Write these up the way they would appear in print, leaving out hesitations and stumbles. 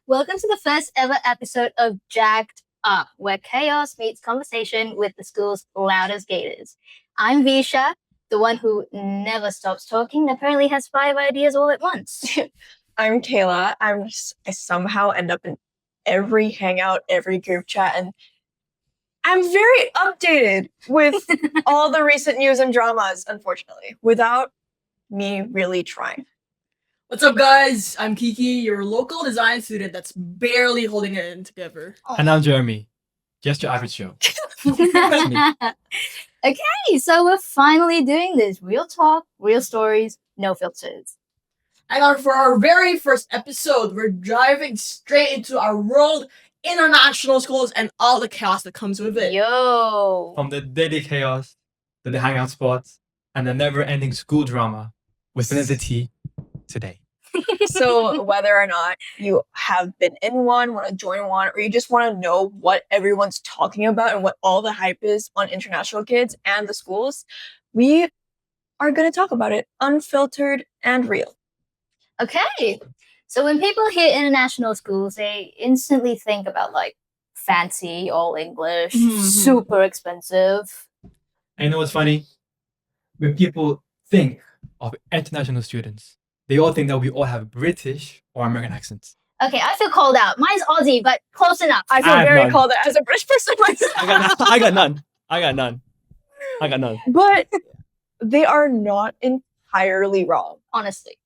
Welcome to the first ever episode of JAC'D, where chaos meets conversation with the school's loudest gators. I'm Visha, the one who never stops talking and apparently has 5 ideas all at once. I'm Kayla. I somehow end up in every hangout, every group chat, and I'm very updated with all the recent news and dramas, unfortunately, without me really trying. What's up, guys? I'm Kiki, your local design student that's barely holding it in together. And I'm Jeremy, just your average Joe. Okay, so we're finally doing this. Real talk, real stories, no filters. And for our very first episode, we're diving straight into our world, international schools, and all the chaos that comes with it. Yo! From the daily chaos to the hangout spots and the never-ending school drama within the tea today. So whether or not you have been in one, want to join one, or you just want to know what everyone's talking about and what all the hype is on international kids and the schools, we are going to talk about it unfiltered and real. Okay, so when people hear international schools, they instantly think about like fancy, all English, super expensive. And you know what's funny? When people think of international students, they all think that we all have British or American accents. Okay, I feel called out. Mine's Aussie, but close enough. I feel I have very none. called out as a British person myself. I got none. But they are not entirely wrong. Honestly.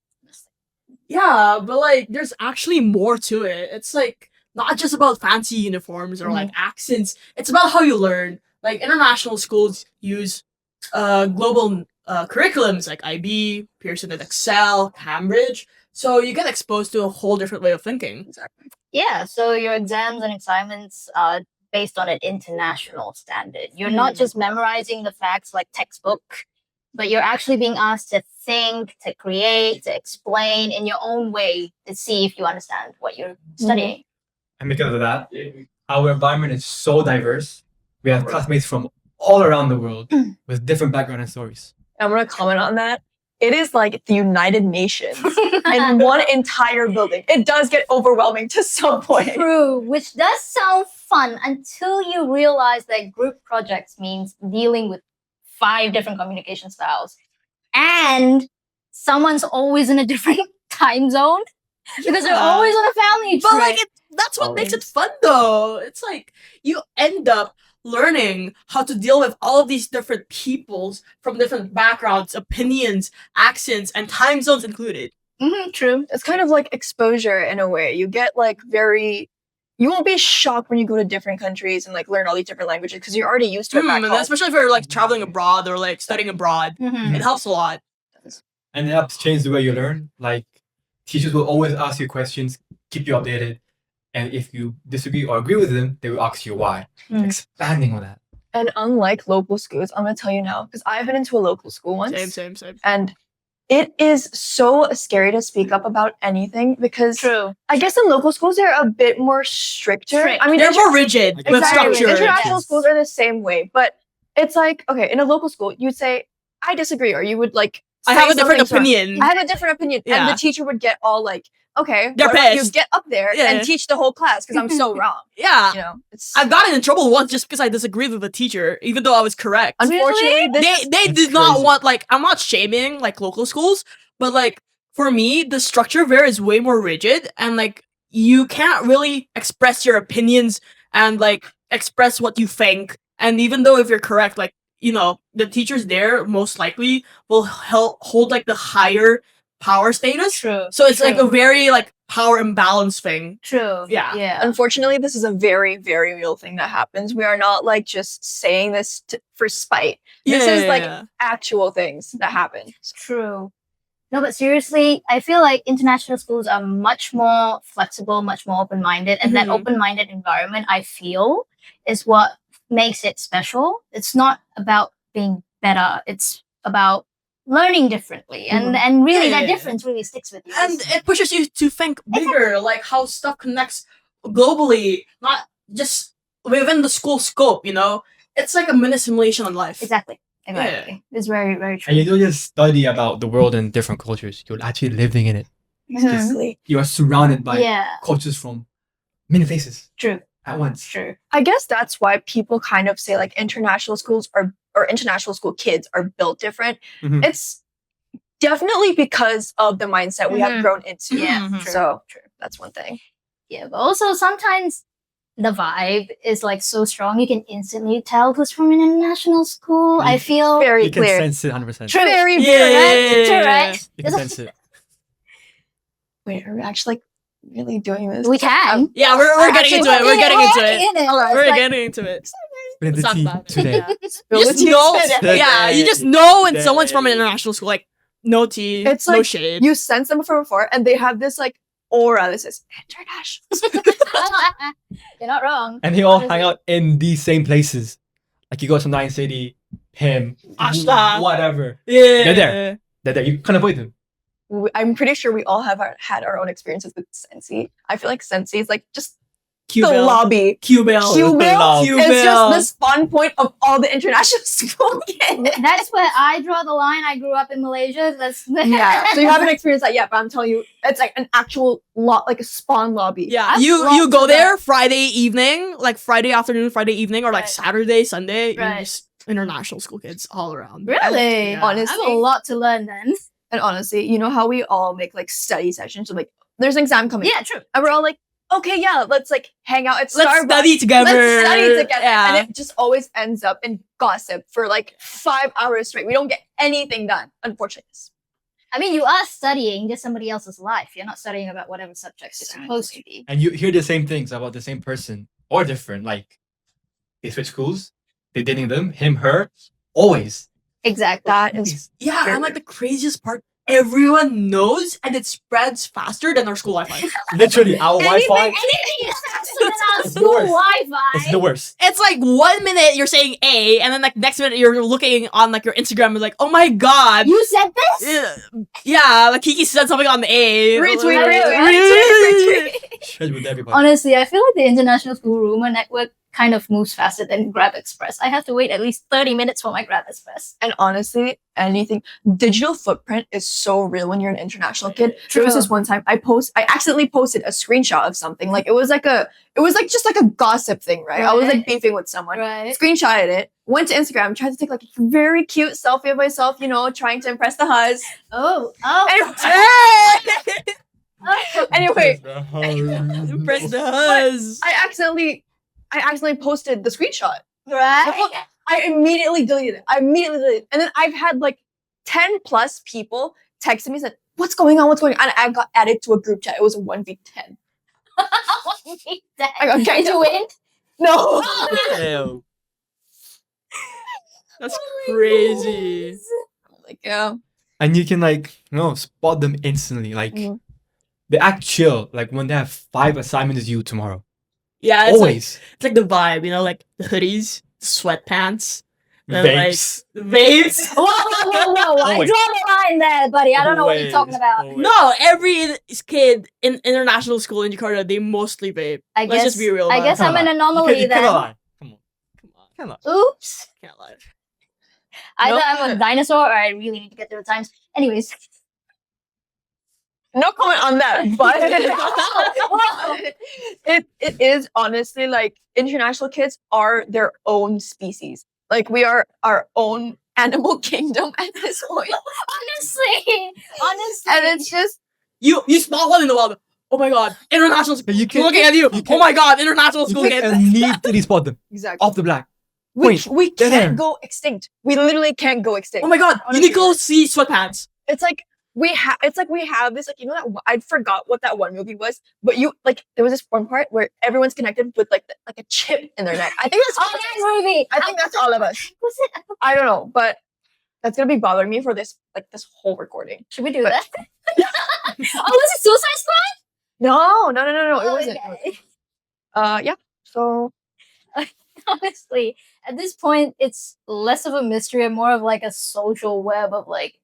Yeah, but like, there's actually more to it. It's like not just about fancy uniforms or like accents. It's about how you learn. Like, international schools use global curriculums like IB, Pearson and Excel, Cambridge. So you get exposed to a whole different way of thinking. Exactly. Yeah, so your exams and assignments are based on an international standard. You're not just memorizing the facts like textbook, but you're actually being asked to think, to create, to explain in your own way to see if you understand what you're studying. And because of that, our environment is so diverse. We have classmates from all around the world with different backgrounds and stories. I'm going to comment on that. It is like the United Nations in one entire building. It does get overwhelming to some point. True, which does sound fun until you realize that group projects means dealing with 5 different communication styles. And someone's always in a different time zone because they're always on a family trip. But like, that's what makes it fun, though. It's like you end up learning how to deal with all of these different peoples from different backgrounds, opinions, accents, and time zones included. True. It's kind of like exposure in a way. You get like you won't be shocked when you go to different countries and like learn all these different languages because you're already used to it back And home. especially if you're like traveling abroad or like studying abroad. It helps a lot. And it helps change the way you learn. Like, teachers will always ask you questions, keep you updated. And if you disagree or agree with them, they will ask you why. Expanding on that. And unlike local schools, I'm going to tell you now, because I've been into a local school once. Same. And it is so scary to speak up about anything because True. I guess in local schools, they're a bit more stricter. I mean, They're more rigid with exactly. structure. International schools are the same way, but it's like, okay, in a local school, you'd say, I disagree, or you would like, I have a say different something strong. opinion. I have a different opinion. And Yeah. the teacher would get all like, okay, They're what about you pissed. get up there Yeah. and teach the whole class because I'm so wrong. Yeah. You know, it's I've gotten in trouble once just because I disagreed with the teacher, even though I was correct. unfortunately this They did not want, like, I'm not shaming like local schools, but like for me, the structure there is way more rigid and like you can't really express your opinions and like express what you think. And even though if you're correct, like, you know, the teachers there most likely will hold like the higher power status. True. So it's like a very like power imbalance thing. True. Yeah. Yeah. unfortunately, this is a very, very real thing that happens. We are not like just saying this for spite. This is like actual things that happen. True. No, but seriously, I feel like international schools are much more flexible, much more open-minded. And that open-minded environment, I feel, is what makes it special. It's not about being better. It's about learning differently. And really, that difference really sticks with you. And it pushes you to think bigger, like how stuff connects globally, not just within the school scope, you know? It's like a mini simulation on life. Exactly. It's very, very true. And you don't just study about the world and different cultures. You're actually living in it. Exactly. You are surrounded by Yeah. cultures from many faces True. at once. True. I guess that's why people kind of say like international schools or international school kids are built different. Mhm. It's definitely because of the mindset we have Mhm. grown into. Yeah. Mhm. True. So True. that's one thing. Yeah, but also sometimes the vibe is like so strong you can instantly tell who's from an international school. I feel Very You can clear. sense it 100%. true. Very, Yeah. very Right? True, right? You can sense it. Wait, are we actually like really doing this? We can. Yeah, we're getting into it. We're getting into it. We're Like, getting into it. Spill the Let's talk tea about it. today. You just Tea know. today. Yeah, you just know when someone's from an international school. Like, no tea, It's no like shade. you sense them from before, and they have this like aura. This is international. You're not wrong. And they all hang out in these same places. Like you go to Nine City, him, Ashta. whatever. Yeah. They're there. They're there. You can't avoid them. I'm pretty sure we all have had our own experiences with Sensi. I feel like Sensi is like just the Q-Bill. lobby. Q-Bill. Q-Bill Q-Bill. is just the spawn point of all the international school kids. That's where I draw the line. I grew up in Malaysia. That's Yeah, so you haven't experienced that yet, but I'm telling you, it's like an actual like a spawn lobby. Yeah, I've you lots go of there Friday evening, like Friday afternoon, Friday evening, or like Right. Saturday, Sunday. Right. You're just international school kids all around. Really? Yeah. I have a Honestly, lot to learn then. and honestly, you know how we all make like study sessions? So like, there's an exam coming, Yeah, true. and we're all like, okay, yeah, let's like hang out at Let's Starbucks. study together. Let's study together. Yeah. And it just always ends up in gossip for like 5 hours straight. We don't get anything done, unfortunately. I mean, you are studying just somebody else's life. You're not studying about whatever subjects you're supposed to be. And you hear the same things about the same person or different. Like they switch schools, they're dating them, him, her, always. Exactly. That is Yeah, and like the craziest part, everyone knows, and it spreads faster than our school Wi-Fi. Literally, our Wi-Fi Anything is faster than our It's the school worst. Wi-Fi. is the worst. It's like 1 minute you're saying A, and then like next minute you're looking on like your Instagram and like, oh my god. You said this? Yeah, like Kiki said something on the A. Retweet. Share with everybody. Honestly, I feel like the international school rumor network kind of moves faster than Grab Express. I have to wait at least 30 minutes for my Grab Express. And honestly, anything digital footprint is so real when you're an international kid. There was True. this one time I accidentally posted a screenshot of something. Like it was like just like a gossip thing, right? I was like Right. beefing with someone. Right. Screenshotted it, went to Instagram, tried to take like a very cute selfie of myself, you know, trying to impress the huzz. Oh. Anyway, Press the huzz. I accidentally posted the screenshot. Right. I immediately deleted it. And then I've had like 10 plus people texting me and said, what's going on? And I got added to a group chat. It was a 1v10. I got Did you win? No. Ew. That's crazy. Like, yeah. And you can spot them instantly. Like Mhm. they act chill. Like when they have 5 assignments due tomorrow. Yeah, it's like, Always. it's like the vibe, you know, like the hoodies, sweatpants, then, Vapes. like vapes. Whoa. I wait. draw the line there, buddy. I don't know what you're talking about. No, every kid in international school in Jakarta, they mostly vape. I Let's guess, just be real. I about guess it. I'm an You anomaly cannot then. lie. Come on. Come on, Cannot. Oops. can't lie. Either No. I'm a dinosaur or I really need to get to the times. Anyways. No comment on that. But it is honestly like international kids are their own species. Like we are our own animal kingdom at this point. Honestly. And it's just You spot one in the wild. Oh my god, international school. You can- looking at you. you Oh can- my god, international school You kid. can immediately spot them exactly. off the black. We Wait, they're can't there. go extinct. We literally can't go extinct. Oh my god, Honestly. Uniqlo see sweatpants. It's like we have this like, you know, that I forgot what that one movie was, but you like there was this one part where everyone's connected with like a chip in their neck. I think that's Oh, that movie. I think that's all of us. Was it? I don't know, but that's gonna be bothering me for this whole recording. Should we do But- that? Oh, was it Suicide Squad? No, it Oh, wasn't. okay. Yeah. So Honestly, at this point, it's less of a mystery and more of like a social web of like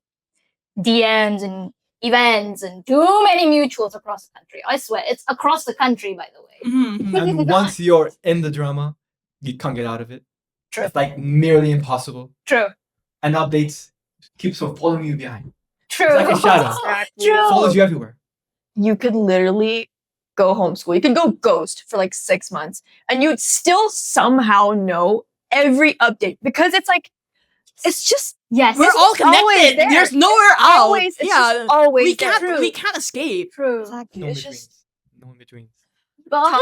DMs and events and too many mutuals across the country. I swear, it's across the country, by the way. Mm-hmm. And once you're in the drama, you can't get out of it. True. It's like nearly impossible. True. And updates keeps on following you behind. True. It's like a shadow. True. Follows you everywhere. you could literally go homeschool. You could go ghost for like 6 months and you'd still somehow know every update because it's like, it's just, Yes. We're all always connected. there. There's nowhere out. always, it's just always we there. can't. We can't escape. True. Exactly. No in It's betweens. just, No in betweens. But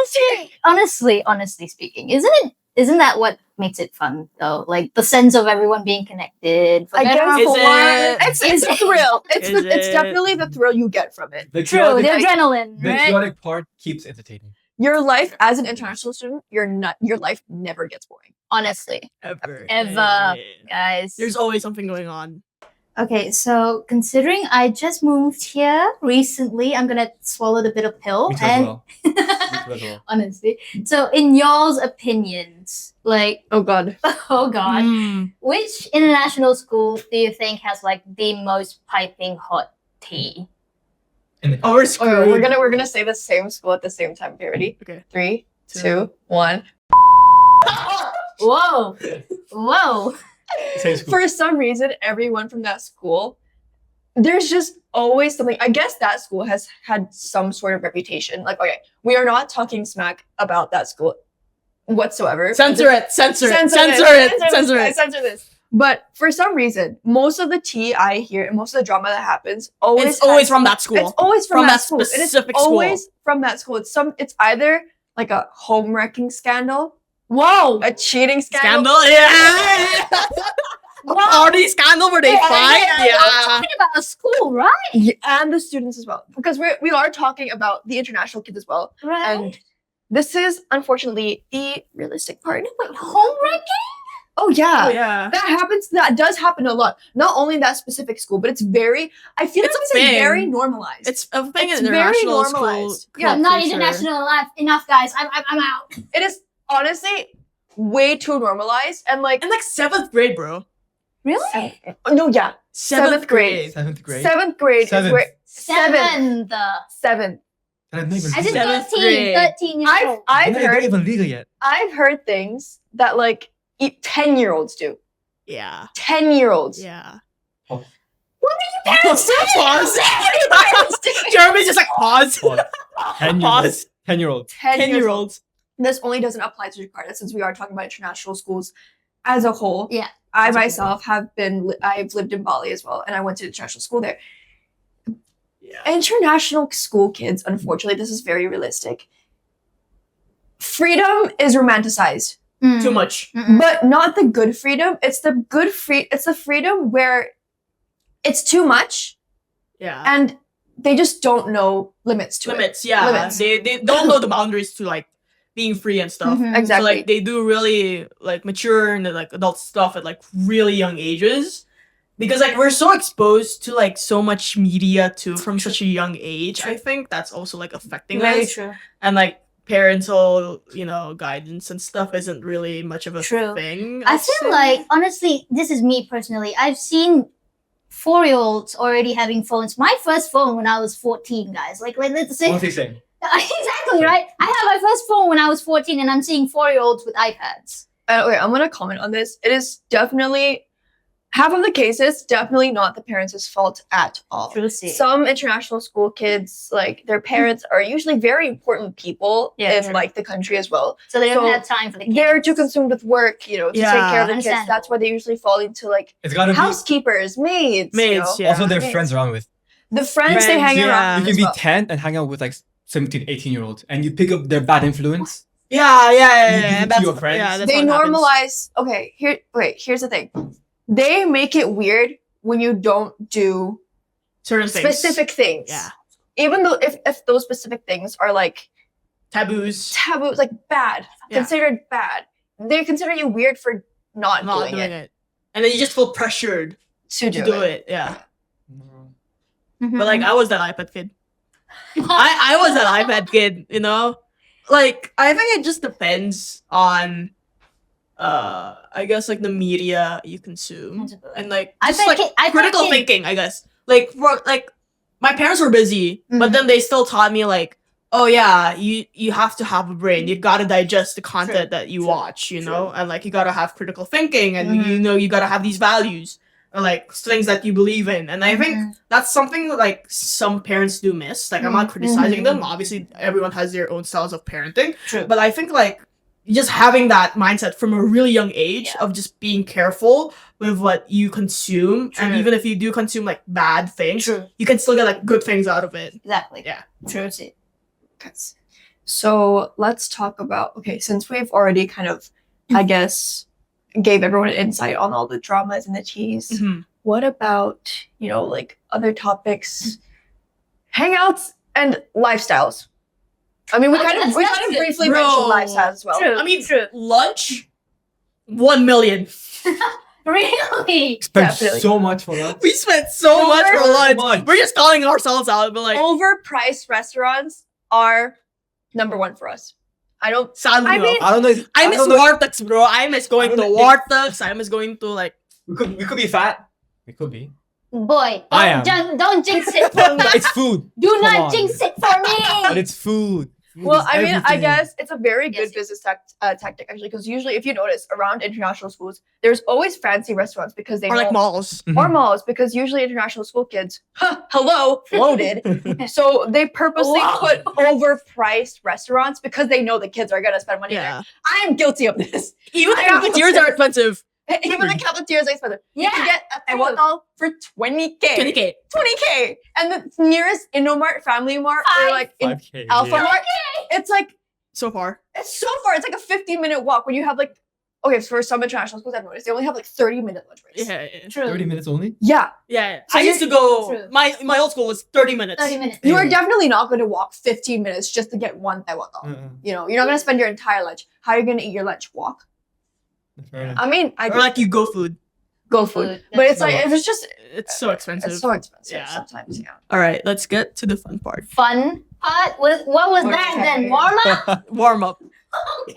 honestly speaking, isn't that what makes it fun though? Like the sense of everyone being connected. For I better or guess for Is worse. it's a thrill. It's Is it's it? definitely the thrill you get from it. The True, chaotic, the adrenaline, the right? chaotic part keeps entertaining. Your life as an international student, your life never gets boring. Honestly, Ever. Ever. guys. There's always something going on. Okay, so considering I just moved here recently, I'm gonna swallow the bitter pill Me too as and well. Me too as well. honestly. So in y'all's opinions, like Oh god. oh god, Mm. which international school do you think has like the most piping hot tea? And Oh, we're screwed. Okay, we're gonna say the same school at the same time. Okay, ready? Okay. 3, Two. 2, 1. Whoa, whoa. same school. For some reason, everyone from that school, there's just always something. I guess that school has had some sort of reputation. Like, okay, we are not talking smack about that school whatsoever. Censor it. Censor it. Censor Censor this, it. Censor guys, it. censor this. But for some reason, most of the tea I hear and most of the drama that happens always It's always has- from that It's school. always from, From that that school. It is specific school. always from that school. It's either like a home wrecking scandal, Whoa! a cheating scandal. Scandal. Yeah. Party scandal where they fight. I'm Yeah. talking about a school, right? Yeah, and the students as well, because we are talking about the international kids as well, Right. and this is unfortunately the realistic part. Wait, home wrecking? Oh yeah, Oh, yeah. that happens. That does happen a lot. Not only in that specific school, but it's very. I feel It's like a it's like thing. very normalized. It's a thing It's in very international school. normalized. Yeah, culture. not international enough, guys. I'm out. It is honestly way too normalized, and like In like 7th grade, bro. Really? no, yeah, 7th grade. 7th grade. 7th grade Seventh. is where Seventh. seventh. And I'm not even As in legal. 7th 13, grade. 13 years old. I've They're not heard even legal yet. I've heard things that like 10-year-olds do. Yeah. 10-year-olds. Yeah. Parents doing? Pause. Jeremy's just like pause. Pause. 10 years old. Pause. 10-year-old. 10-year-olds. This only doesn't apply to Jakarta since we are talking about international schools as a whole. Yeah. I As a whole. myself I've lived in Bali as well, and I went to international school there. Yeah. International school kids, unfortunately, this is very realistic. Freedom is romanticized, Mm. Too much. Mm-mm. but not the good freedom. It's the freedom where it's too much Yeah. and they just don't know limits to it. Limits. Yeah. Limits. They don't know the boundaries to like being free and stuff. Mhm. Exactly. So like they do really like mature and like adult stuff at like really young ages. Because like we're so exposed to like so much media too from such a young age. I think that's also like affecting Very us. true. And like parental, guidance and stuff isn't really much of a True. thing. I I'd feel say. like, honestly, this is me personally. I've seen 4-year-olds already having phones. My first phone when I was 14, guys. Like let's say. What's he saying? Exactly, right? I had my first phone when I was 14, and I'm seeing 4-year-olds with iPads. Okay, I'm gonna comment on this. It is definitely half of the cases definitely not the parents' fault at all. True see. Some international school kids, like their parents, are usually very important people Yeah, in true. like the country as well. So they don't so have time for the kids. They're too consumed with work, to take Yeah. care of the kids. Understandable. That's why they usually fall into like It's gotta be housekeepers, maids. Maids, yeah. also their Maids. friends around with. The friends they Friends, hang yeah. around You with can as be well. 10 and hang out with like 17, 18-year-olds and you pick up their bad influence. Yeah. You give it to That's, your friends. Yeah, that's They what happens. normalize. Okay, here's the thing. They make it weird when you don't do certain things. specific things. Yeah. Even though if those specific things are like Taboos. taboos, like bad, Yeah. considered bad, they consider you weird for not, Not doing it And then you just feel pressured to to do do it. it. Yeah. Mhm. But like I was that iPad kid. I was that iPad kid, Like I think it just depends on I guess like the media you consume. And like just iPad like kid- iPad critical kid- thinking, I guess. Like for like my parents were busy, but Mhm. then they still taught me like, oh yeah, you have to have a brain. You gotta digest the content that you watch, and like you gotta have critical thinking and Mhm. you gotta have these values. or like things that you believe in. And I think that's something that, like, some parents do miss. Like, I'm not criticizing them. Obviously, everyone has their own styles of parenting. True. But I think, like, just having that mindset from a really young age of just being careful with what you consume, and even if you do consume like bad things, you can still get like good things out of it. Exactly. Yeah. True. Okay. So let's talk about, since we've already kind of, I guess, gave everyone an insight on all the dramas and the teas, what about, like other topics, hangouts and lifestyles? I mean, we kind of briefly mentioned lifestyles as well. True. I mean, lunch, 1 million. Really? Spent Definitely. so much for lunch. We spent so much for lunch. much. We're just calling ourselves out, but like, Overpriced restaurants are number one for us. sadly, I mean, I don't know. I miss Wartex, bro. I miss going I to don't know. Wartex. I miss going to like. we could be fat. We could be. Boy, I am. don't jinx it for me. But it's food. Do Come not on. jinx it for me. But it's food. Food well, is I mean, I everything. guess it's a very good Yes. business tactic, actually, because usually, if you notice, around international schools, there's always fancy restaurants because they Or like know- malls. or malls, because usually international school kids, hello, loaded. So they purposely Wow. put overpriced restaurants because they know the kids are gonna spend money there. Yeah. I'm guilty of this. Even the I know. cafeterias are expensive. Even the cafeterias are expensive. You can Yeah, get a tewakal for 20K. 20K. 20K. And the nearest Innomart, Family Mart, or like in 5K. Alpha yeah. Mart, it's like, So far. it's so far. It's like a 15-minute walk when you have like, for some international schools I've noticed, they only have like 30-minute lunch breaks. Yeah. True. 30 minutes only? Yeah. Yeah. So I used to go. True. My old school was 30 minutes. 30 minutes. You are Yeah. definitely not going to walk 15 minutes just to get one tewakal. You know, you're not going to spend your entire lunch. How are you going to eat your lunch? Walk. Fair enough. I mean, I Or like you go food. go food. Food, But it's that's like, if it's just, It's so expensive. it's so expensive Yeah. sometimes, yeah. All right, let's get to the fun part. Fun part? What was that then? Warm up? Warm up.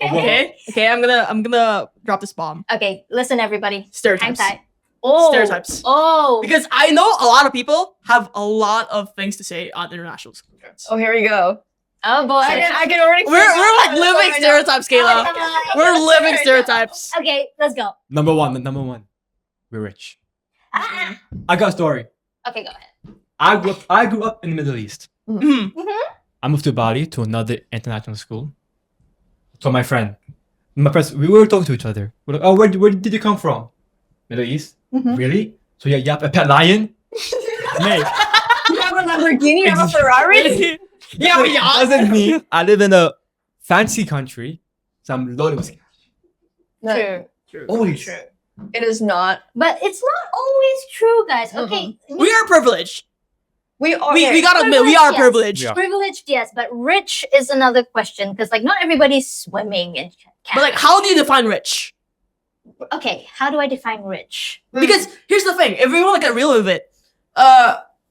Okay. Okay. I'm gonna drop this bomb. Okay, listen everybody. Hang Stereotypes. tight. Oh. Stereotypes. Oh. Because I know a lot of people have a lot of things to say on international students. Oh, here we go. Oh boy. I can already We're like living stereotypes, Kayla. We're living stereotypes. Okay, let's go. Number one. We're rich. Ah. I got a story. Okay, go ahead. I grew up in the Middle East. Mhm. I moved to Bali to another international school. So my friend, we were talking to each other. We're like, oh, where did you come from? Middle East? Mhm. Really? So you have a pet lion? Mate. You have a Lamborghini, you have a Ferrari? Yeah, we are. Doesn't mean I live in a fancy country, so I'm loaded with cash. True. Always. True. It is not. But it's not always true, guys. Okay. We are privileged. We are. We gotta admit, we are Yes. privileged. Yeah. Privileged, yes, but rich is another question because, like, not everybody's swimming in cash. But like, how do you define rich? Okay, how do I define rich? Because here's the thing, if we want to get real with it,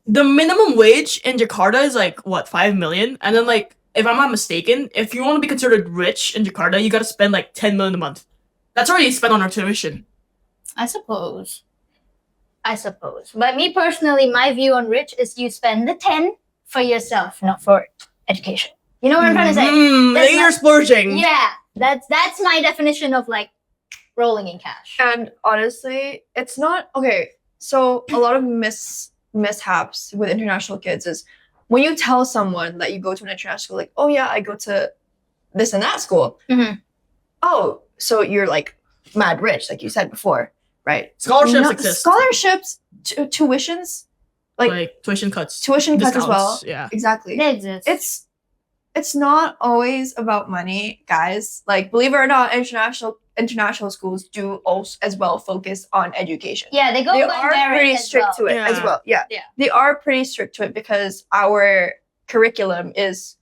the minimum wage in Jakarta is like what, 5 million? And then like, if I'm not mistaken, if you want to be considered rich in Jakarta, you gotta spend like 10 million a month. That's already spent on our tuition. I suppose. But me personally, my view on rich is you spend the 10 for yourself, not for education. You know what I'm trying to say? That's Then not- you're splurging. Yeah, that's my definition of like rolling in cash. And honestly, it's not okay. So a lot of mishaps with international kids is when you tell someone that you go to an international school, like, oh yeah, I go to this and that school. Mhm. Oh, so you're like mad rich, like you said before, right? Scholarships No, exist. Scholarships, tuitions, Like tuition cuts. tuition cuts as well. Discounts, yeah. Exactly. They exist. It's not always about money, guys. Like, believe it or not, international schools do also as well focus on education. yeah, they go They by are merit pretty as strict well. to it as Yeah. well. Yeah. Yeah. They are pretty strict to it because our curriculum is,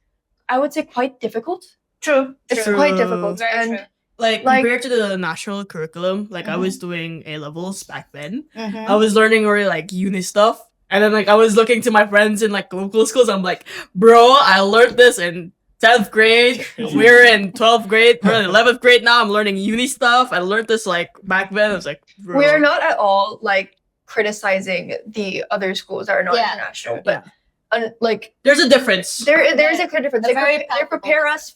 I would say, quite difficult. True. It's True. quite difficult. Very and true. Like, Like- compared to the national curriculum, like I Mhm. was doing A levels back then. Mhm. I was learning already like uni stuff. And then like I was looking to my friends in like local schools. I'm like, bro, I learned this in 10th grade. We're in 12th grade. We're in 11th grade now. I'm learning uni stuff. I learned this like back then. I was like, bro. we're not at all like criticizing the other schools that are not Yeah. international, but like There's a difference. there is a clear difference. They're They, very they palpable. prepare us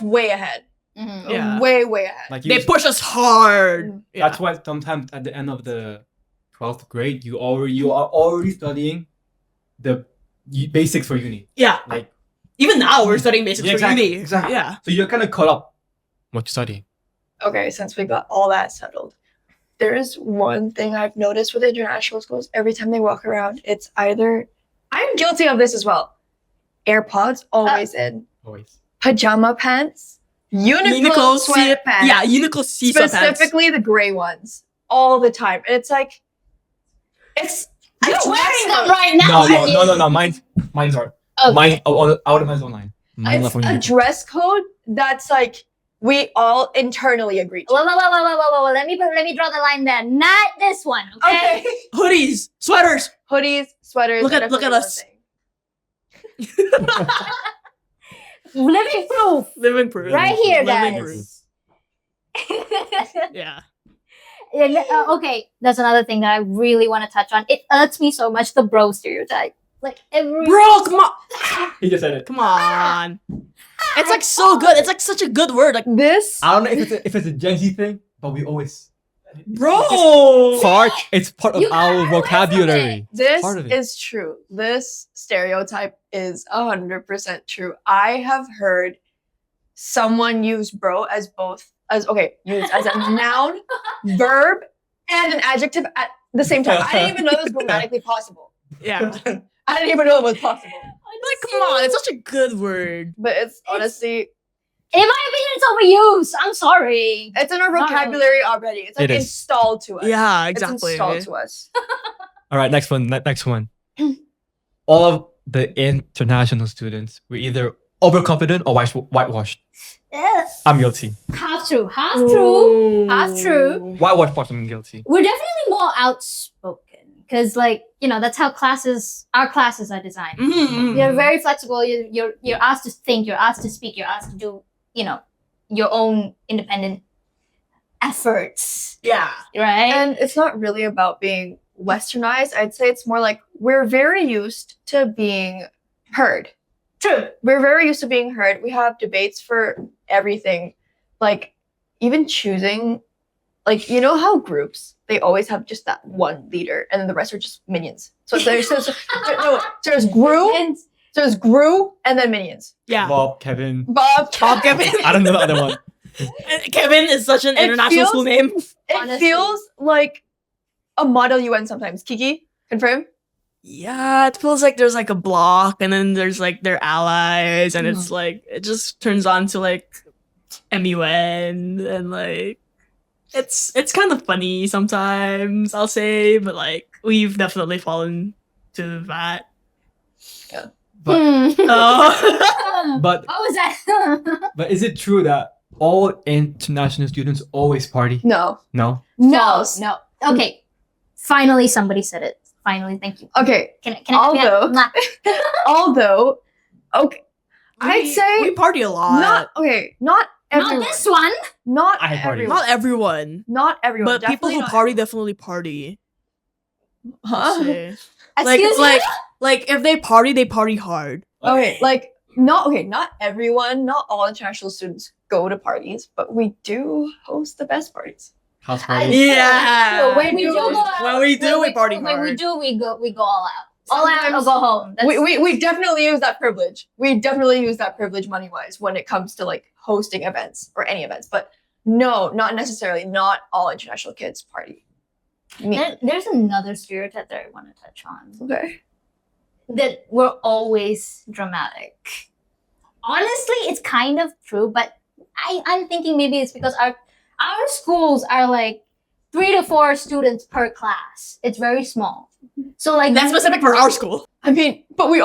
way ahead. Mhm. Yeah. way ahead. Like They push us hard. Yeah. That's why sometimes at the end of the 12th grade, you are already studying the basics for uni. Yeah. Like Even now we're studying basics Yeah, for exactly, uni. exactly. Yeah. so you're kind of caught up what you study. Okay, since we got all that settled, there is one thing I've noticed with international schools. Every time they walk around, it's either I'm guilty of this as well. AirPods always in, Always. pajama pants, Uniqlo sweatpants. Yeah, Uniqlo sea sweatpants. Specifically the gray ones, all the time. And it's like, it's You're a wearing dress them code. right now. No. Mine's are. Okay. Mine out of my own line. Mine left It's on a you. dress code that's like we all internally agree to. Whoa. Let me draw the line there. Not this one. Okay. Okay. Hoodies, sweaters. Hoodies, sweaters. Look and at a few us. other things. Living proof. Living proof. Right here, Living guys. proof. Yeah. Okay, that's another thing that I really want to touch on. It irks me so much, the bro stereotype. Like every Bro, come on. He just said it. Come on. It's like so good. It's like such a good word. Like, This I don't know if it's a Gen Z thing, but we always bro. It's part of You our gotta listen vocabulary. this part of it. is true. This stereotype is 100% true. I have heard someone use bro as both used as a noun, verb, and an adjective at the same time. I didn't even know this was grammatically possible. Yeah. I didn't even know it was possible. Like, come on. It's such a good word. But it's honestly, In my opinion, it's overused. I'm sorry. it's in our Not vocabulary already. It's like It is. installed to us. Yeah, It's exactly. installed to us. All right, next one. Next one. All of the international students were either overconfident or whitewashed. Yes. I'm guilty. Half true. Half true. Half true. Whitewashed part, I'm guilty. We're definitely more outspoken because, like, that's how our classes are designed. Mhm. You're very flexible. You're asked to think. You're asked to speak. You're asked to do your own independent efforts, Yeah. right? And it's not really about being westernized. I'd say it's more like we're very used to being heard. True. We're very used to being heard. We have debates for everything. Like, even choosing, like, you know how groups, they always have just that one leader and then the rest are just minions. So there's Gru and then minions. Yeah. Bob, Kevin. Bob, Kevin. I don't know the other one. Kevin is such an It international feels- school name. It Honestly. feels like a model UN sometimes. Kiki, confirm? Yeah, it feels like there's like a block and then there's like their allies and it's like it just turns on to like MUN and like it's kind of funny sometimes, I'll say, but like we've definitely fallen to that. But Oh. but what was that? but is it true that all international students always party? No. No. No. Okay. Finally, somebody said it. Finally, thank you. Okay. Can I? Although, okay. I'd say we party a lot. not everyone. Not this one. Not I party. everyone. Not everyone. Not everyone. But people Definitely who not party definitely party. I'll Huh? say. Excuse me. Like if they party hard. Okay, like not everyone, not all international students go to parties, but we do host the best parties. House I- party. Yeah. When we do go When we do, we party When hard. we do, we go all out. All out or Sometimes- go home. That's- We definitely use that privilege. We definitely use that privilege money wise when it comes to like hosting events or any events. But no, not necessarily. Not all international kids party. There's another stereotype that I want to touch on. Okay. That we're always dramatic. Honestly, it's kind of true, but I'm thinking maybe it's because our schools are like 3 to 4 students per class. It's very small. So like That's specific for our school. I mean, but we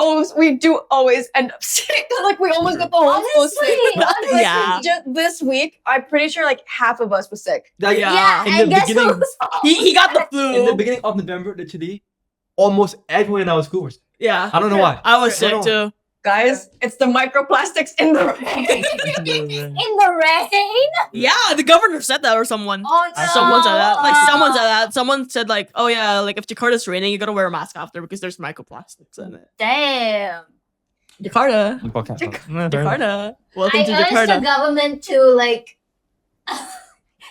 do always end up sick. Like we almost got the whole school sick. Honestly, Yeah. Just this week, I'm pretty sure like half of us was sick. Like, Yeah, in and the guess beginning, who's He got the in the flu. beginning of November, literally, almost everyone in our school was. Yeah. I don't know why. I was sick No. too. Guys, it's the microplastics in the rain. in the rain? Yeah, the governor said that or someone. Oh no! Someone said that. Like someone said that. Someone said like, oh yeah, like if Jakarta's raining, you gotta wear a mask after because there's microplastics in it. Damn. Jakarta. Jakarta. Jakarta. Welcome I to urge the Jakarta. government to like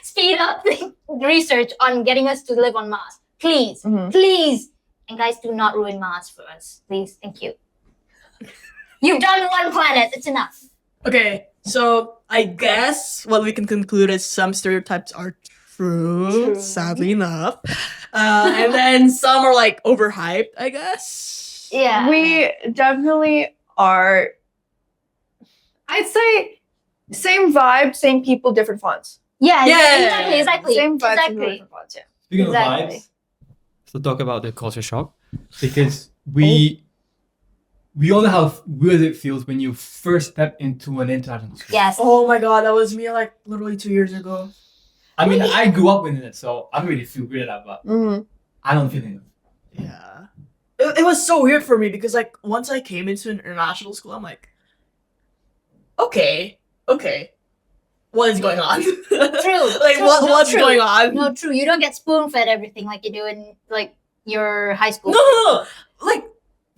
speed up the research on getting us to live on Mars. Please, Mhm. please. And guys, do not ruin Mars for us. Please, thank you. You've done one planet. It's enough. Okay, so I guess what we can conclude is some stereotypes are true, True. sadly enough. And then some are like overhyped, I guess. Yeah. We definitely are. I'd say same vibe, same people, different fonts. Yeah, Yeah. exactly. Same vibe, Exactly. different fonts. Yeah. Speaking Exactly. of vibes, so talk about the culture shock because we all know how weird it feels when you first step into an international school. Yes. Oh my god, that was me like literally 2 years ago. I mean, I grew up in it, so I don't really feel weird about it, but Mm-hmm. I don't feel it. Yeah. It was so weird for me because like once I came into an international school, I'm like, okay. What is going on? True. Like True. what's True. going on? No, true. You don't get spoon fed everything like you do in like your high school. No. Like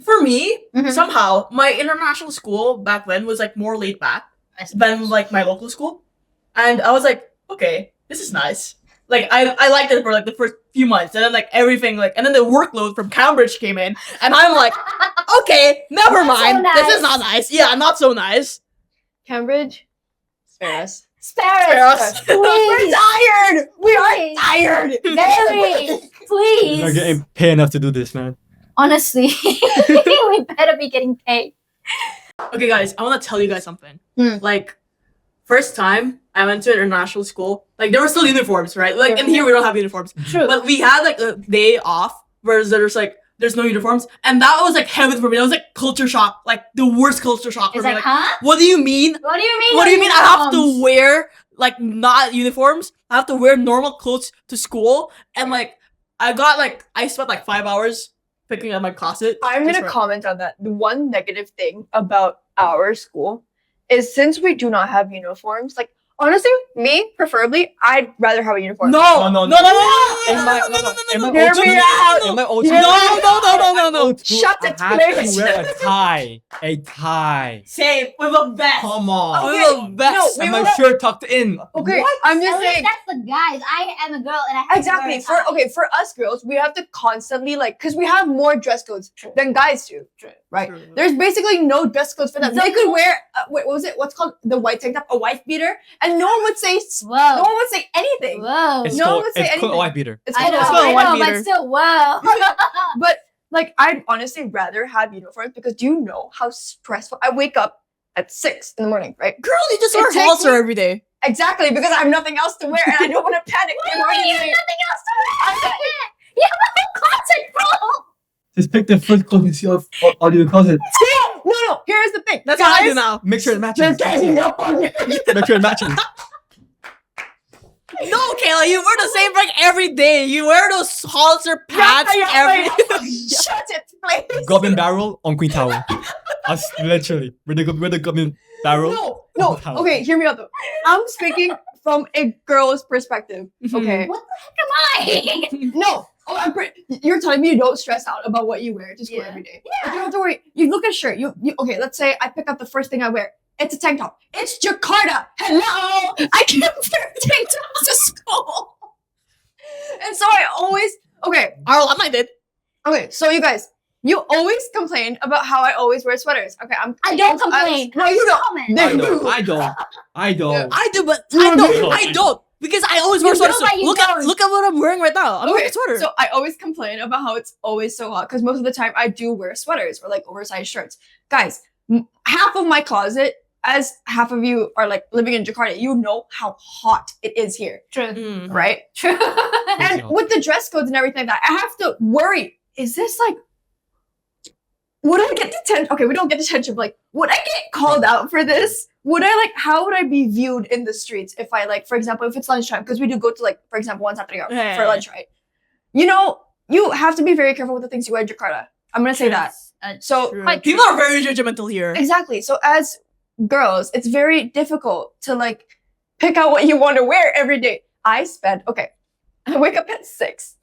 for me, Mhm. somehow my international school back then was like more laid back than like my local school, and I was like, okay, this is nice. Like I liked it for like the first few months, and then like everything like, and then the workload from Cambridge came in, and I'm like, okay, never Not so mind. This nice. is not nice. Yeah, not so nice. Cambridge, spare us. Spare us. Spare us. Please. Tired. We are Please. tired. Very. Please. You're not getting paid enough to do this, man. Honestly, we better be getting paid. Okay, guys, I want to tell you guys something. Hmm. Like, first time I went to international school, like there were still uniforms, right? Like in Yeah. here we don't have uniforms. True. But we had like a day off where there's no uniforms, and that was like heaven for me. That was like culture shock, like the worst culture shock for It's me. like, Like, huh? what do you mean? What do you mean? What do you mean? I have to uniforms? wear like not uniforms. I have to wear normal clothes to school, and like I spent like 5 hours picking up my closet. I'm just gonna for- comment on that. The one negative thing about our school is since we do not have uniforms, like honestly, me preferably, I'd rather have a uniform. No, No, no, no, no, no, In my Hear old me school- out. in my old No, school- no. Shut I it, had please. to wear a tie. A tie. Same with a vest. Come on. Okay, With a vest. no, we And my will- shirt tucked in. Okay, What? I'm At just least saying. that's the guys. I am a girl and I have to Exactly. wear a For tie. for us girls, we have to constantly like, cause we have more dress codes than guys do. Right. True. There's basically no dress codes for them. The They could wear what was it? What's called the white tank top, a wife beater, and no one would say no Whoa. one would say anything. Whoa. It's No called, one would say it's called a anything. white beater. It's I called know, It's called a I white know, but beater. still, whoa. But like, I'd honestly rather have uniforms because do you know how stressful? I wake up at 6 in the morning, right? Girl, you just It wear takes halter me- every day. Exactly, because I have nothing else to wear and I don't want to panic. Wait, in the wait, you have morning. nothing else to wear. You have a whole closet full. Just pick the first clothes you see on your closet. No, here's the thing. That's what I do Guys, now. Make sure it matches. Make sure it matches. No, Kayla, you wear the same thing every day. You wear those halter pads every Shut it, please. Goblin barrel on Queen Tower. Us literally. We're the Goblin barrel. No. Tower. Okay, hear me out though. I'm speaking from a girl's perspective. Okay. What the heck am I? No. Oh, you're telling me you don't stress out about what you wear to school Yeah. every day. Like, you don't have to worry. You look at a shirt. You okay, let's say I pick up the first thing I wear. It's a tank top. It's Jakarta. Hello. I can't wear tank tops to school. And so I always Our alumni did. Okay, so you guys, you always complain about how I always wear sweaters. Okay, I don't complain. No, you don't. Comment. There- I don't. I do, but No, no. I don't. Because I always wear You sweaters. know, but you Look at don't. what I'm wearing right now. I'm wearing a sweater. So I always complain about how it's always so hot because most of the time I do wear sweaters or like oversized shirts. Guys, half of my closet, as half of you are like living in Jakarta, you know how hot it is here, True. Mm. right? True. And hot. with the dress codes and everything like that, I have to worry. Is this like, would I get detention? Okay, we don't get detention, but like, would I get called out for this? Would I like, how would I be viewed in the streets if I like, for example, if it's lunchtime, because we do go to like, for example, one Satria Yeah. for lunch, right? You know, you have to be very careful with the things you wear in Jakarta. I'm gonna say that. So True. Quite People are very judgmental here. exactly. So as girls, it's very difficult to like pick out what you want to wear every day. I wake up at 6.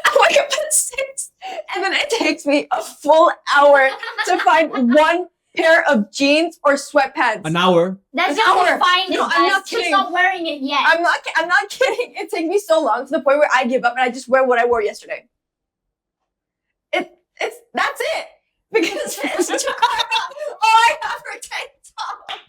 I wake up at 6, and then it takes me a full hour to find one pair of jeans or sweatpants. An hour. That's An how hour. we find it. No, I'm guys. not She's kidding. not wearing it yet. I'm not kidding. It takes me so long to the point where I give up and I just wear what I wore yesterday. That's it. Because it's Jakarta. All I have are tank tops.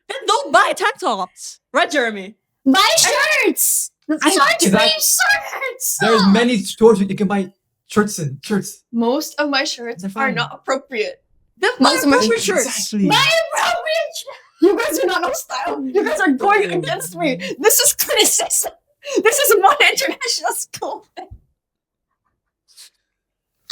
Then don't buy tank tops, right, Jeremy? Buy shirts. Short sleeve shirts. There's many stores that you can buy shirts in. Shirts. Most of my shirts They're are fine. not appropriate. Then Most of my appropriate shirts. Exactly. Buy appropriate shirts. You guys do not know style. You guys are going against me. This is criticism. This is one international school thing.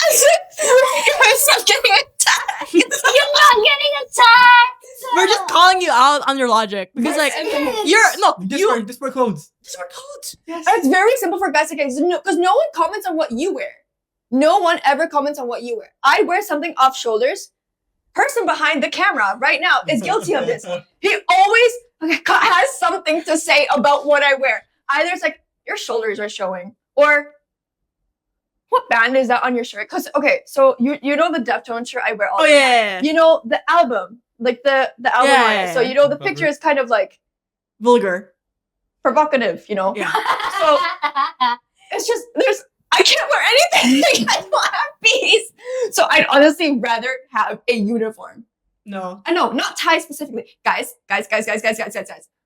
You guys are getting attacked. You're not getting attacked. We're just calling you out on your logic because, like, Just wear clothes. Just wear clothes. It's very simple for guys to get because no one comments on what you wear. No one ever comments on what you wear. I wear something off shoulders. Person behind the camera right now is guilty of this. He always has something to say about what I wear. Either it's like, your shoulders are showing, or what band is that on your shirt? Because, okay, so you know the Deftones shirt I wear all Oh the time. yeah, You know the album, like the album on it. So, you know, the picture is kind of like vulgar. provocative, you know? Yeah. So, it's just, I can't wear anything. I don't have peace. So I'd honestly rather have a uniform. No. I know, not tie specifically. Guys.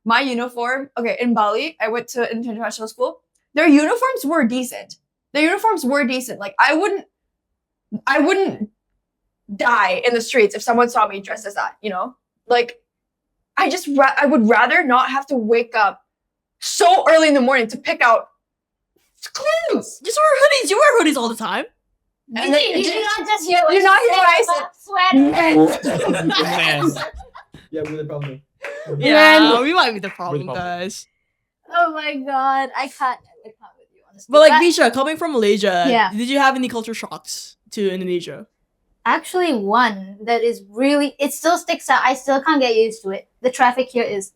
My uniform, okay, in Bali, I went to international school. Their uniforms were decent. Like I wouldn't die in the streets if someone saw me dressed as that, you know? Like I would rather not have to wake up so early in the morning to pick out clothes. Just wear hoodies. You wear hoodies all the time. And then you did not just hear what You're not she hearing said what I said. about sweaters. Man. Yeah, we're the problem. Yeah, we might be the problem, With problem. guys. Oh my god, I can't with you honestly. But like Bisha, coming from Malaysia, Yeah. did you have any culture shocks to Indonesia? actually one that is really, it still sticks out. I still can't get used to it. The traffic here is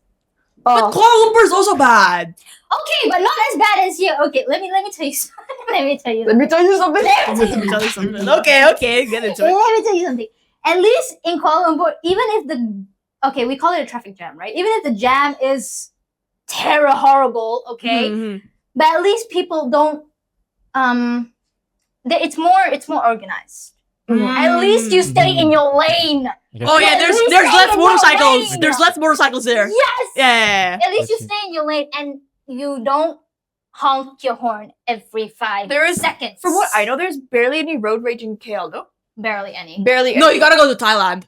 But Kuala Lumpur is also bad. okay, but not as bad as here. Okay, let me tell you something. let me tell you Let me tell you something. Let me tell you something. Okay, get into it. Let me tell you something. At least in Kuala Lumpur, even if we call it a traffic jam, right? Even if the jam is terror horrible, okay, Mhm. but at least people don't. It's more organized. At least you stay in your lane. Oh yeah, At there's least less stay in your motorcycles. lane. There's less motorcycles there. Yes. Yeah. At least you Okay. stay in your lane and you don't honk your horn every 5 There is- seconds. From what I know, there's barely any road rage in KL, no? barely any. Barely No, any. you gotta go to Thailand.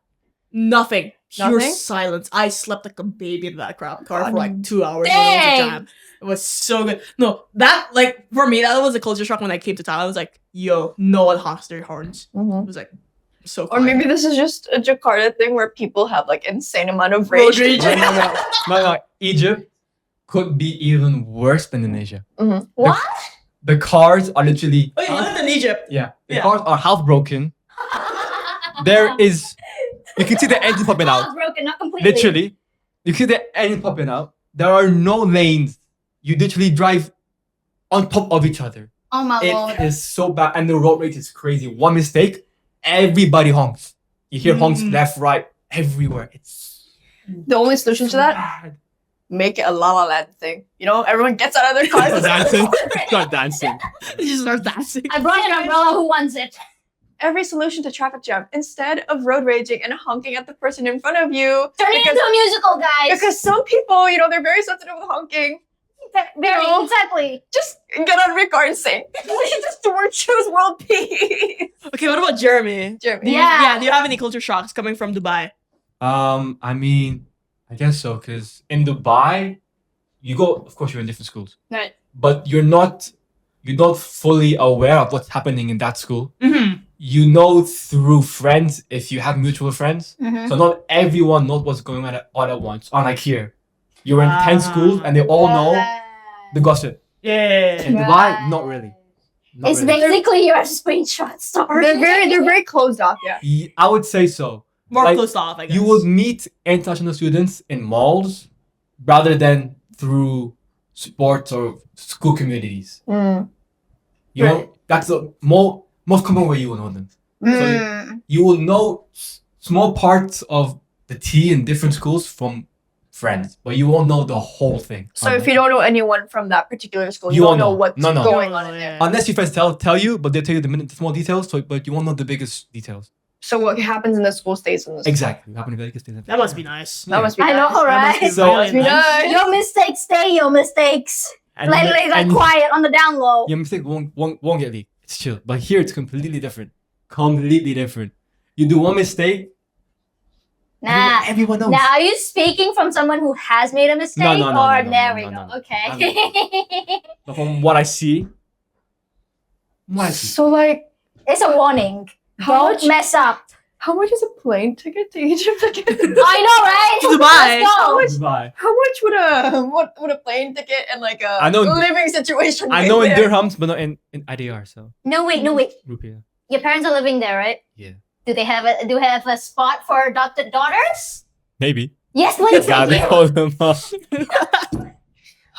Nothing. Pure Nothing? silence. I slept like a baby in that car God for like 2 hours. when it was a dang. jam. It was so good. No, that like for me, that was a culture shock when I came to Thailand. I was like, yo, no one honks their horns. Mhm. It was like so Or quiet. maybe this is just a Jakarta thing where people have like insane amount of Road rage. rage. No, Egypt could be even worse than Indonesia. What? The cars are literally Oh, you lived in Egypt. the Yeah. cars are half broken. There is, you can see the engine popping out. Not broken, not completely. Literally, you can see the engine popping out. There are no lanes. You literally drive on top of each other. Oh my It lord. is so bad, and the road rage is crazy. One mistake, everybody honks. You hear honks left, right, everywhere. It's The only solution to so that, bad. make it a La La Land thing. You know, everyone gets out of their cars. Start dancing. Start dancing. You just start dancing. I brought an umbrella. Who wants it? Every solution to traffic jam, instead of road raging and honking at the person in front of you, Turn it into a musical, guys. because some people, you know, they're very sensitive with honking. Very No. exactly. Just get out of your car and sing. Just choose world peace. Okay, what about Jeremy? Jeremy. Do you, Yeah. do you have any culture shocks coming from Dubai? I mean, I guess so, because in Dubai, you go, of course, you're in different schools, Right. but you're not fully aware of what's happening in that school. Mm-hmm. You know through friends, if you have mutual friends. Mhm. So not everyone knows what's going on all at once. Unlike here, you're in 10 Ah. schools and they all know the gossip. Yeah. In Dubai, not really. Not It's really. basically your screenshot story. They're very closed off, yeah. I would say so. More Like, closed off, I guess. You would meet international students in malls rather than through sports or school communities. You know, that's the most common way you will know them. So you will know small parts of the tea in different schools from friends, but you won't know the whole thing. So if you don't know anyone from that particular school, You you won't don't know know. what's No. going on in there. Unless your friends tell you, but they tell you the small details. So, but you won't know the biggest details. So what happens in the school stays in the school. Exactly. What happened in Vegas? That must be nice. That must be I know, nice. right? That So- must be really Must be nice. Your mistakes stay your mistakes. And Like quiet on the down low. your mistake won't get leaked. It's chill. But here it's completely different. Completely different. You do one mistake. Nah. Everyone knows. Now, are you speaking from someone who has made a mistake? No, or no, there no, we no, go. no. Okay. But from what I see, So like, It's a warning. how Don't much, mess up. how much is a plane ticket to Egypt again? I know, right? To Dubai. Let's go. Dubai. How much would a plane ticket and like a I know- living situation? I be know in there? dirhams, but not in IDR. So No, wait. rupiah. Your parents are living there, right? Yeah. Do they have a spot for adopted daughters? Maybe. Yes, please. God, they call them up.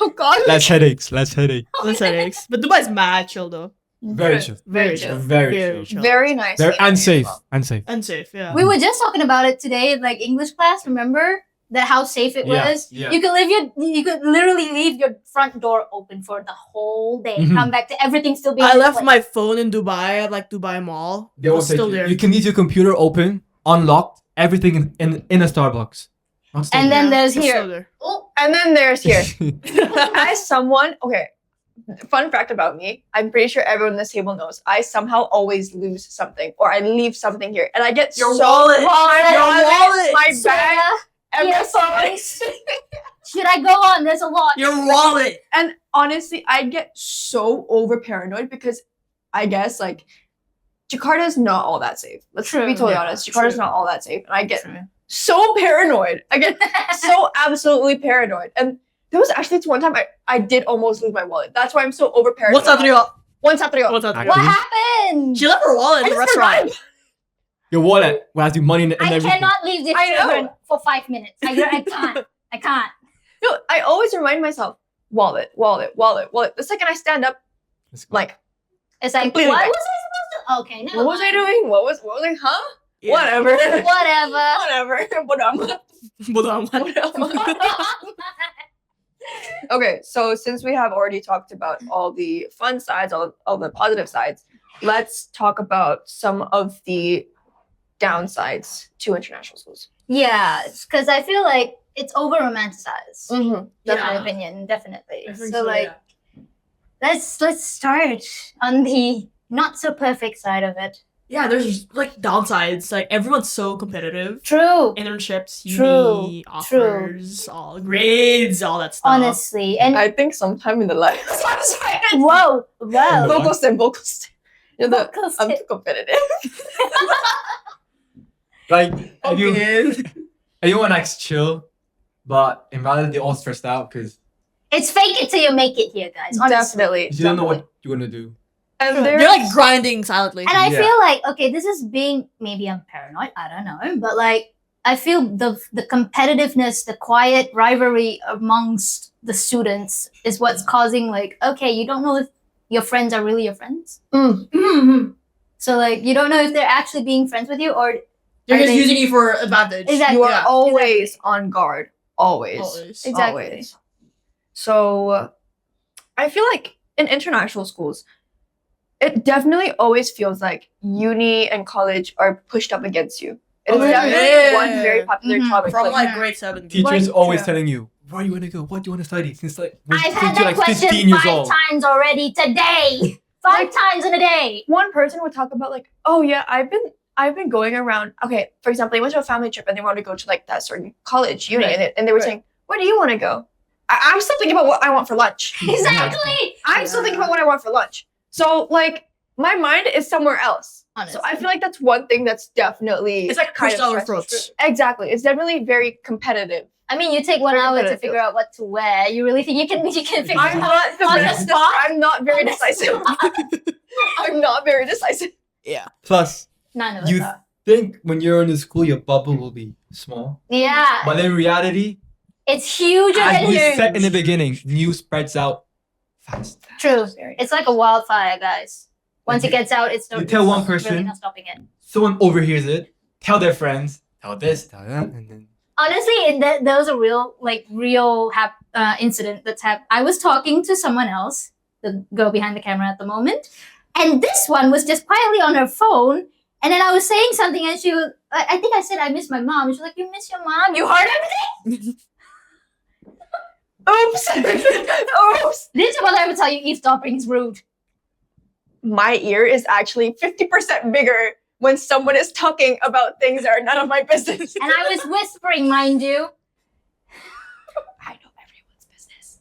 Oh God. Less headaches. Less headache. Less headaches. But Dubai's mad chill though. Very chill. Very chill. chill. Very chill. Very nice. Very area unsafe. as well. Unsafe. Unsafe, yeah. We were just talking about it today, like English class. Remember that how safe it Yeah, was. yeah. You could literally leave your front door open for the whole day. Mhm. Come back to everything still being. I in left place. my phone in Dubai at like Dubai Mall. They It will was still there. You can leave your computer open, unlocked, everything in a Starbucks. Not still And there. then there's It's here. still there. Oh, And then there's here. As someone, okay, fun fact about me, I'm pretty sure everyone in this table knows, I somehow always lose something or I leave something here. And I get Your so wallet. my Your wallet. my soda, bag, everything. earphones. Should I go on? There's a lot. Your wallet. And honestly, I get so over paranoid because I guess like Jakarta is not all that safe. Let's True. be totally Yeah, honest. Jakarta is true. not all that safe. And I get True. so paranoid. I get so absolutely paranoid. And there was actually one time I did almost lose my wallet. That's why I'm so over paranoid. What's that? What's that? What's that? Actually- What happened? She left her wallet in the restaurant. Your wallet will have the money and I everything. cannot leave this I know. children for 5 minutes. I can't. I can't. No, I always remind myself, wallet. The second I stand up, Let's go. like, It's like, Completely what back. was I supposed to? Okay, never what was I mind. doing? What was I, huh? Yeah. Whatever. Whatever. Whatever. Okay, so since we have already talked about all the fun sides, all the positive sides, let's talk about some of the downsides to international schools. Yeah, because I feel like it's over romanticized. Mm-hmm. In my Yeah. opinion, definitely. I think So like, let's start on the not so perfect side of it. Yeah, there's like downsides. Like everyone's so competitive. True. Internships, True, uni, offers, all grades, all that stuff. Honestly, and I think sometime in the life. whoa. Vocal stand. You're the, Vocal I'm stand. too competitive. Like, Okay. everyone likes chill, but in reality, they all stressed out because It's fake it till you make it here, guys. Honestly. Definitely. you don't know what you're gonna do. And They're there's like grinding silently. And I Yeah. feel like, okay, this is being, maybe I'm paranoid, I don't know, but like, I feel the competitiveness, the quiet rivalry amongst the students is what's causing like, okay, you don't know if your friends are really your friends. Mm. So like, you don't know if they're actually being friends with you or They're are just they- using you for advantage. Exactly. you are Yeah. always on guard. Always. Always. Exactly. Always. So I feel like in international schools, it definitely always feels like uni and college are pushed up against you. It is Oh, definitely yeah. one very popular Mhm. topic. From Like, like grade 7. Teachers Like, always yeah. telling you where you want to go, what do you want to study. Since like I've since had you're that like question 15 years 5 old. times already today. 5 times in a day. one person would talk about like, oh yeah, I've been going around. Okay, for example, they went to a family trip and they wanted to go to like that certain college, uni, Right. and they were Right. saying, where do you want to go? I'm still thinking about what I want for lunch. Exactly. I'm still thinking about what I want for lunch. So like my mind is somewhere else. Honestly. So I feel like that's one thing that's definitely It's like kind pushed of down our stressful. throats. Exactly. It's definitely very competitive. I mean, you take 1 Very hour to competitive. figure out what to wear. You really think you can figure I'm it out? not the On the best. spot? I'm not very On the decisive. I'm not very decisive. Plus, None of us you are. think when you're in the school, your bubble will be small, Yeah. but in reality, It's huge and as we huge. said in the beginning, news spreads out fast. True. It's like a wildfire, guys. Once it gets out, it's You tell one person- really not stopping it. Someone overhears it, tell their friends, tell this, tell that, and then Honestly, there was a real incident that's happened. I was talking to someone else, the girl behind the camera at the moment, and this one was just quietly on her phone. And then I was saying something, and she was, I think I said I miss my mom. She was like, "You miss your mom? You heard everything?" Oops. Oops. This is what I would tell you: eavesdropping is rude. My ear is actually 50% bigger when someone is talking about things that are none of my business. And I was whispering, mind you. I know everyone's business.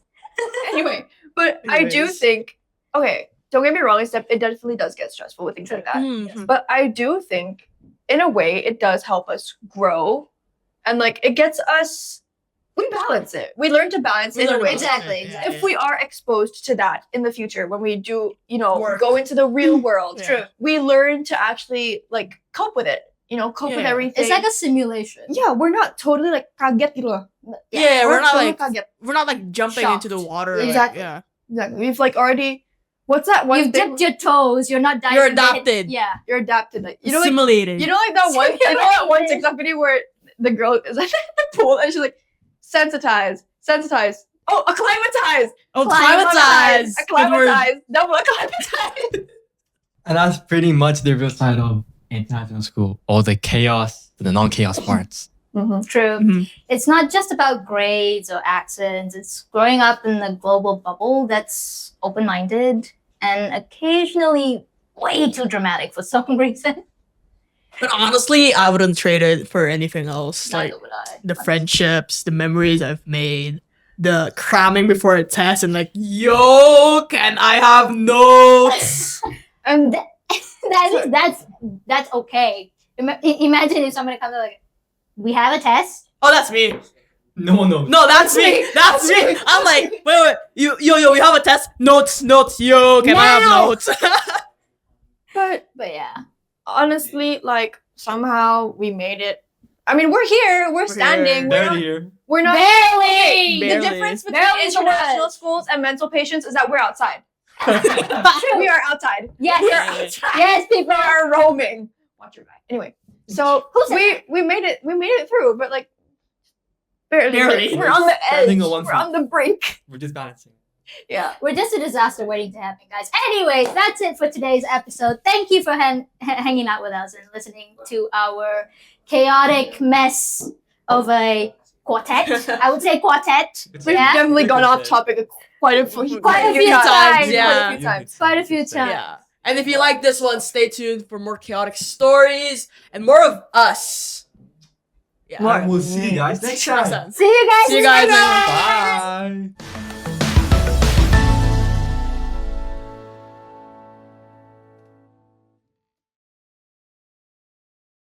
Anyway, but I do Anyways. think, okay, don't get me wrong, it definitely does get stressful with things like that. Mhm. But I do think, in a way, it does help us grow. And like, it gets us, we balance it. We learn to balance We it in a learn to way. balance Exactly, it, exactly. If we are exposed to that in the future, when we do, Work. go into the real world, True. we learn to actually like cope with it. Cope with Yeah. everything. It's like a simulation. yeah, we're not totally like kaget gitu loh. Yeah, we're not totally like kaget. we're not like jumping Shocked. into the water. like, Exactly. yeah. Exactly. We've like already. What's that one You've thing? dipped your toes. You're not diving. You're in. adapted. Yeah. You're adapted. Like, like Simulated. like that one. that one Simulated. TikTok video where the girl is at the pool and she's like, sensitized. Oh, acclimatized. Acclimatized. Good word. Acclimatized. Double acclimatized. and that's pretty much the real side of international school. All the chaos, the non-chaos parts. True. Mhm. It's not just about grades or accents. It's growing up in a global bubble that's open-minded and occasionally way too dramatic for some reason. But honestly, I wouldn't trade it for anything else. Like Neither would I. the friendships, the memories I've made, the cramming before a test, and like, yo, can I have notes? And that's okay. Imagine if somebody comes like, we have a test. Oh, that's me. No. No, that's me. That's me. I'm like, wait. Yo, we have a test. Notes. Yo, can I have Now! notes? but But yeah. honestly, like somehow we made it. I mean, we're here. We're standing. here. We're Here. not. We're not. Barely. Barely. The difference between Barely international was. schools and mental patients is that we're outside. True. We are outside. Yes. We are outside. Yes, people We are roaming. Watch your back. Anyway, so Who said we made it. We made it through, but like barely. Barely. We're on the edge. Standing on one We're foot. on the brink. We're just balancing. Yeah. We're just a disaster waiting to happen, guys. Anyways, that's it for today's episode. Thank you for hanging out with us and listening to our chaotic mess of a quartet. I would say quartet. We've Yeah, definitely gone off topic quite a few Quite a few times. times, yeah. Quite a few times. Quite a few times. Yeah. And if you like this one, stay tuned for more chaotic stories and more of us. Yeah. And we'll see you guys next time. Awesome. See you guys. See you guys next next time. Bye.